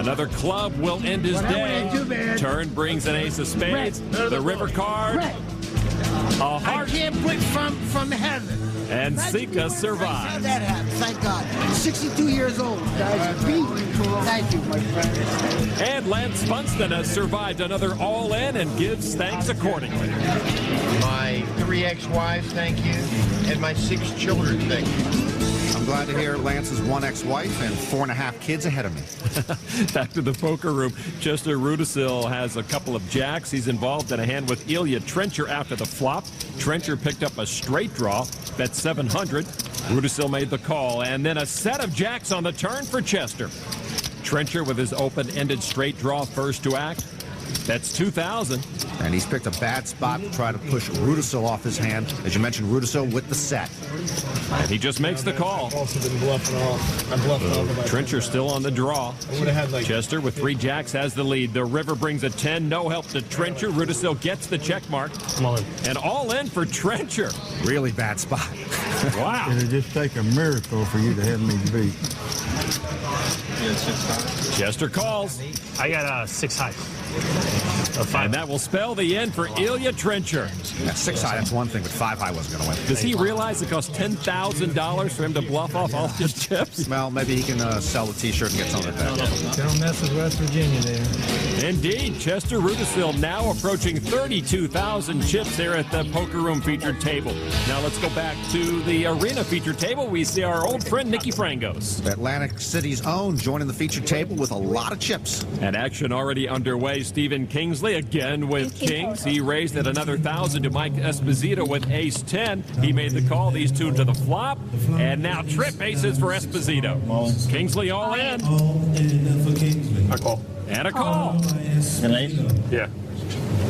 Another club will end his day. Turn brings an ace of spades. The river card. A heart. I can't put from heaven. And Sika survives. That happened, thank God. 62 years old, guys. Thank you, my friend. And Lance Funston has survived another all-in and gives thanks accordingly. My 3 ex-wives, thank you. And my 6 children, thank you. I'm glad to hear Lance's 1 ex-wife and 4.5 kids ahead of me. Back to the poker room. Chester Rudisil has a couple of jacks. He's involved in a hand with Ilya Trencher after the flop. Trencher picked up a straight draw, bet 700. Rudisil made the call, and then a set of jacks on the turn for Chester. Trencher with his open-ended straight draw first to act. That's 2,000. And he's picked a bad spot to try to push Rudisil off his hand. As you mentioned, Rudisil with the set. And he just makes the call. I've also been bluffing off. I'm bluffing off. Trencher still on the draw. I would have had like Chester with 3 jacks has the lead. The river brings a 10. No help to Trencher. Rudisil gets the check mark. And all in for Trencher. Really bad spot. Wow. It'll just take a miracle for you to have me beat. Chester calls. I got 6 high. And that will spell the end for Ilya Trencher. Yeah, 6 high, that's one thing, but 5 high wasn't going to win. Does he realize it costs $10,000 for him to bluff off all his chips? Well, maybe he can sell the T-shirt and get some of that. Don't mess with West Virginia there. Indeed, Chester Rudisil now approaching 32,000 chips there at the poker room featured table. Now let's go back to the arena featured table. We see our old friend Nicky Frangos. Atlantic City's own joining the featured table with a lot of chips. And action already underway. Stephen Kingsley again with kings. He raised at another 1,000 to Mike Esposito with ace-10. He made the call. These two to the flop. And now trip aces for Esposito. Kingsley all in. A call. And a call. An ace? Yeah.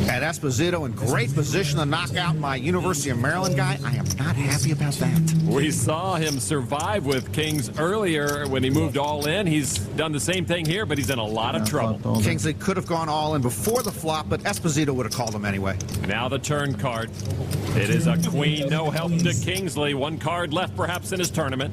At Esposito in great position to knock out my University of Maryland guy. I am not happy about that. We saw him survive with kings earlier when he moved all in. He's done the same thing here, but he's in a lot of trouble. Kingsley could have gone all in before the flop, but Esposito would have called him anyway. Now the turn card. It is a queen, no help to Kingsley. 1 card left perhaps in his tournament.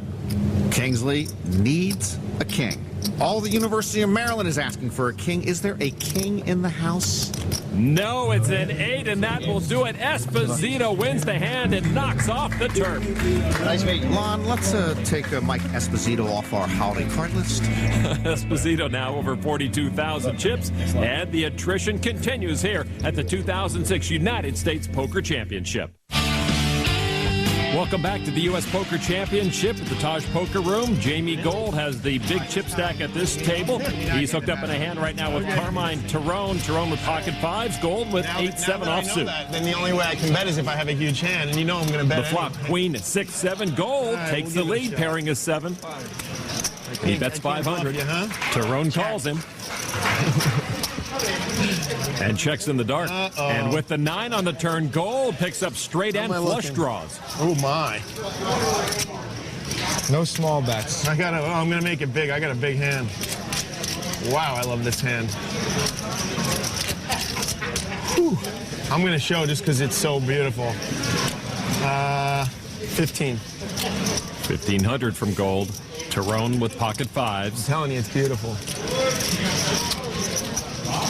Kingsley needs a king. All the University of Maryland is asking for a king. Is there a king in the house? No, it's an 8, and that will do it. Esposito wins the hand and knocks off the turf. Nice meeting you. Lon, let's take Mike Esposito off our holiday card list. Esposito now over 42,000 chips, and the attrition continues here at the 2006 United States Poker Championship. Welcome back to the U.S. Poker Championship at the Taj Poker Room. Jamie Gold has the big chip stack at this table. He's hooked up in a hand right now with Carmine Terone. Terone with pocket 5s, Gold with 8-7 offsuit. Then the only way I can bet is if I have a huge hand, and you know I'm going to bet. The flop, queen 6-7. Gold takes the lead, pairing a 7. He bets 500. Terone calls him. And checks in the dark. And with the 9 on the turn, Gold picks up straight and flush draws. Oh, my. No small bets. I'm going to make it big. I got a big hand. Wow, I love this hand. Whew. I'm going to show just because it's so beautiful. 15. 1,500 from Gold. Terone with pocket 5s. I'm telling you, it's beautiful.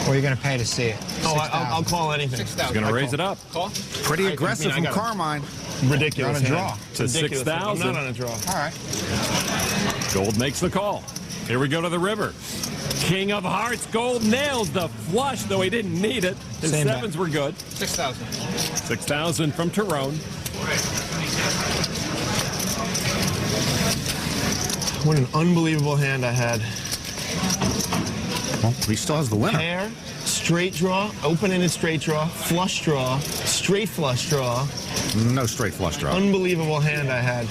What are you going to pay to see it? Oh, I'll call anything. He's going to raise it up. Pretty aggressive from Carmine. Ridiculous. On a draw. To 6,000. I'm not on a draw. All right. Gold makes the call. Here we go to the river. King of Hearts. Gold nails the flush, though he didn't need it. His Same 7s were good. 6,000. 6,000 from Terone. What an unbelievable hand I had. Well, he still has the winner. Pair, straight draw, open-ended straight draw, flush draw, straight flush draw. No straight flush draw. Unbelievable hand I had.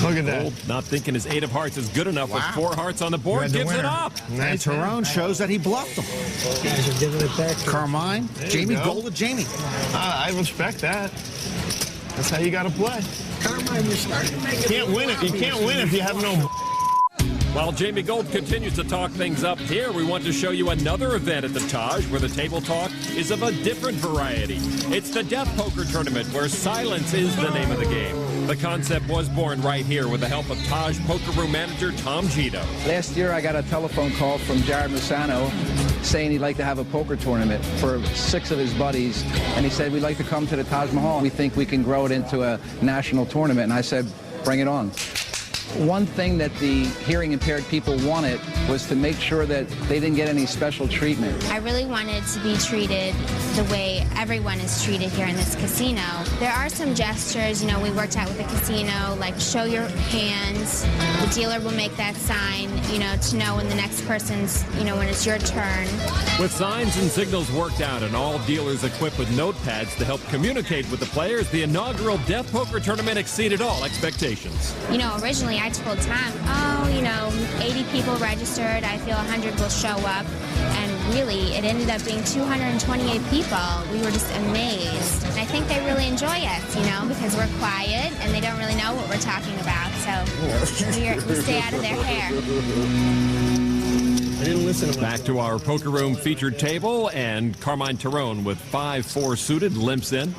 Look at that. Gold not thinking his 8 of hearts is good enough with 4 hearts on the board. the Gives it winner. up. And Terone shows that he bluffed him. Guys are giving it back. Carmine, Jamie go. Gold with Jamie. I respect that. That's how you got to play. You can't win it. You can't win if you have no... While Jamie Gold continues to talk things up here, we want to show you another event at the Taj where the table talk is of a different variety. It's the Death Poker Tournament where silence is the name of the game. The concept was born right here with the help of Taj Poker Room manager Tom Gito. Last year, I got a telephone call from Jared Massano saying he'd like to have a poker tournament for 6 of his buddies. And he said, we'd like to come to the Taj Mahal. We think we can grow it into a national tournament. And I said, bring it on. One thing that the hearing impaired people wanted was to make sure that they didn't get any special treatment. I really wanted to be treated the way everyone is treated here in this casino. There are some gestures, you know, we worked out with the casino, like show your hands. The dealer will make that sign, you know, to know when the next person's, you know, when it's your turn. With signs and signals worked out and all dealers equipped with notepads to help communicate with the players, the inaugural Death Poker Tournament exceeded all expectations. You know, originally I told Tom, oh, you know, 80 people registered. I feel 100 will show up. And really, it ended up being 228 people. We were just amazed. I think they really enjoy us, you know, because we're quiet and they don't really know what we're talking about. So we stay out of their hair. I didn't listen to Back to our poker room featured table, and Carmine Terone with 5-4 suited limps in.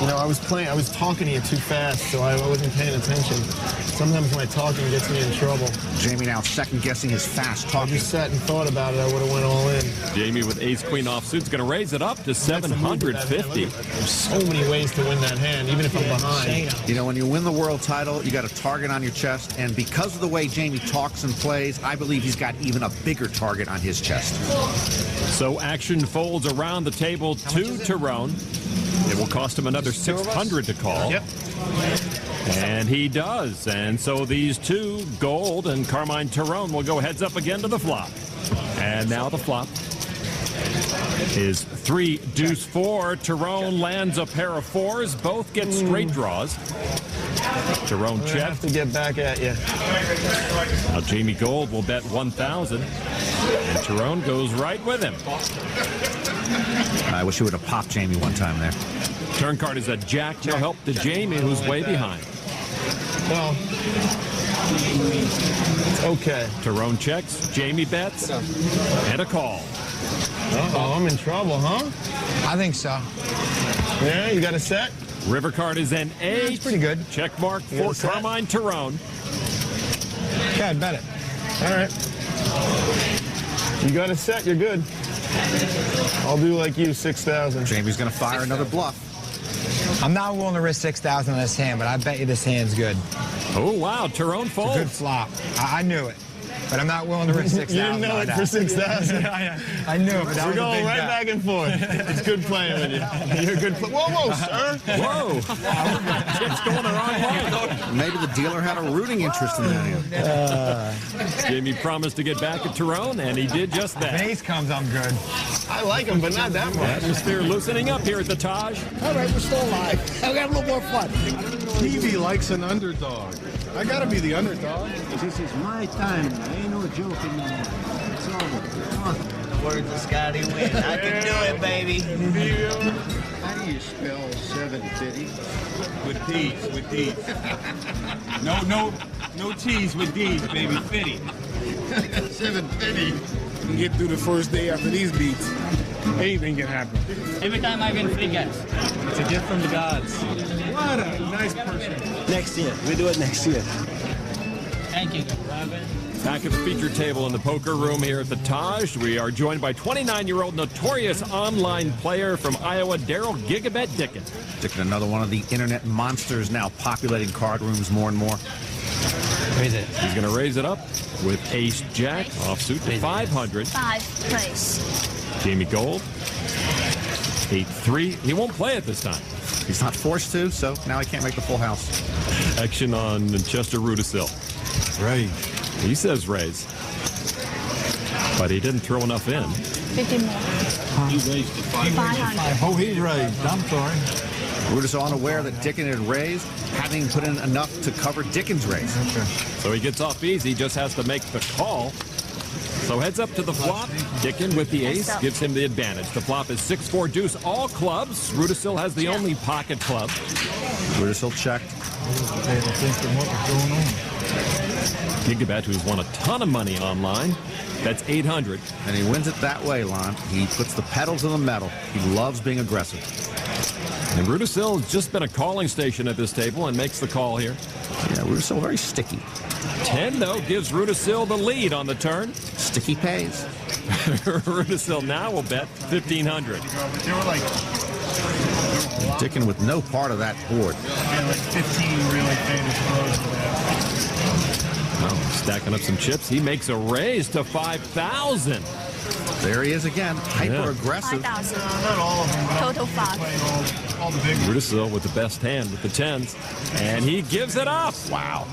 You know, I was talking to you too fast, so I wasn't paying attention. Sometimes my talking gets me in trouble. Jamie now second-guessing his fast I talking. just sat and thought about it. I would have went all in. Jamie with ace-queen offsuit's going to raise it up to 750. There's so many ways to win that hand, even if I'm behind. You know, when you win the world title, you got a target on your chest, and because of the way Jamie talks and plays, I believe he's got even a bigger target on his chest. So action folds around the table to Terone. It will cost him another 600 to call. Yep. And he does. And so these two, Gold and Carmine Terone, will go heads up again to the flop. And now the flop is 3-deuce-4. Terone lands a pair of 4s. Both get straight draws. Terone I check. have to get back at you. Now Jamie Gold will bet 1,000. And Terone goes right with him. I wish he would have popped Jamie one time there. Turn card is a jack. No help to Jamie, who's way behind. Well, it's okay. Terone checks, Jamie bets, and a call. Uh-oh, I'm in trouble, huh? I think so. Yeah, you got a set? River card is an 8. It's pretty good. Check mark for set? Carmine Terone. Okay, I'd bet it. All right. You got a set, you're good. I'll do like you, 6,000. Jamie's going to fire another bluff. I'm not willing to risk 6,000 on this hand, but I bet you this hand's good. Oh, wow, Terone It's a folds. good flop. I knew it, but I'm not willing to risk 6,000. You didn't know it for 6,000. I knew it, but that We're was a going big right bet. back and forth. It's good playing with you. You're a good player. Whoa, sir. Whoa. Chips going the wrong way. Maybe the dealer had a rooting interest in that hand. Jamie promised to get back at Terone, and he did just If an that. ace comes, I'm good. I like him, but not that much. Atmosphere loosening up here at the Taj. All right, we're still alive. I got a little more fun. Stevie likes an underdog. I gotta be the underdog. This is my time. Ain't no joking no more. It's over. Come on. Words of Scotty Wynn. I can do it, baby. How do you spell 750? With D's, with D's. No T's with D's, baby. Fitty. 750. can get through the first day after these beats, anything can happen. Every time I win free gas. It's a gift from the gods. What a nice person. Next year. We do it next year. Thank you. Back at the feature table in the poker room here at the Taj, we are joined by 29-year-old notorious online player from Iowa, Daryl Gigabet Dickin. Dickin, another one of the internet monsters now populating card rooms more and more. Raise it. He's going to raise it up with ace-jack, offsuit to 500. Place. Jamie Gold, 8-3. He won't play it this time. He's not forced to, so now he can't make the full house. Action on Chester Rudisil. Raise. He says raise. But he didn't throw enough in. 50 more. He raised to 500. Oh, he's raised. I'm sorry. Rudisil unaware that Dickin had raised, having put in enough to cover Dickin's raise. Okay. So he gets off easy, just has to make the call. So heads up to the flop. Dickin with the ace gives him the advantage. The flop is 6-4 deuce, all clubs. Rudisil has the only pocket club. Rudisil checked. Paying attention to what was going on. Gigabet, who's won a ton of money online, that's 800. And he wins it that way, Lon. He puts the pedal to the metal. He loves being aggressive. And Rudisil has just been a calling station at this table and makes the call here. Yeah, Rudisil very sticky. 10, though, gives Rudisil the lead on the turn. Sticky pays. Rudisil now will bet 1,500. They were like Dicking with no part of that board. like 15 really famous pros for that. Well, stacking up some chips, he makes a raise to 5,000. There he is again, hyper-aggressive. 5,000. Not all of them. But Total 5. Playing all the big ones. Rudisil with the best hand with the 10s, and he gives it up. Wow.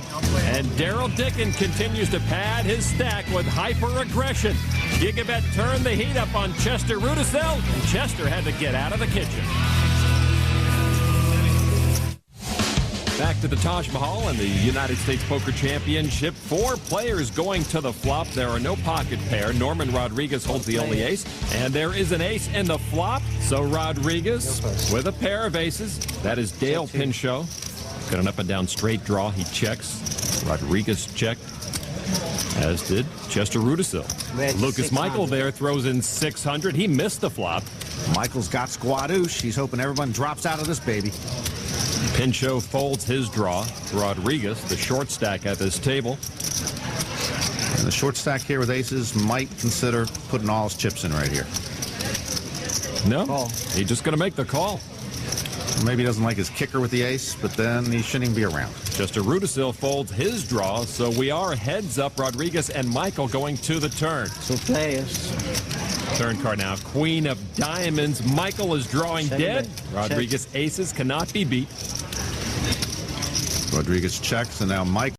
And Daryl Dickin continues to pad his stack with hyper-aggression. Gigabet turned the heat up on Chester Rudisil, and Chester had to get out of the kitchen. Back to the Taj Mahal and the United States Poker Championship. 4 players going to the flop. There are no pocket pair. Norman Rodriguez holds the only ace. And there is an ace in the flop. So Rodriguez with a pair of aces. That is Dale Pinchot. Got an up and down straight draw. He checks. Rodriguez checked, as did Chester Rudisil. Lucas Michael there throws in 600. He missed the flop. Michael's got squadoosh. He's hoping everyone drops out of this baby. Pinchot folds his draw. Rodriguez, the short stack at this table. And the short stack here with aces might consider putting all his chips in right here. No, he's just going to make the call. Maybe he doesn't like his kicker with the ace, but then he shouldn't even be around. Chester Rudisil folds his draw, so we are heads up. Rodriguez and Michael going to the turn. So players. Turn card now, Queen of Diamonds. Michael is drawing dead. Rodriguez aces cannot be beat. Rodriguez checks, and now Mike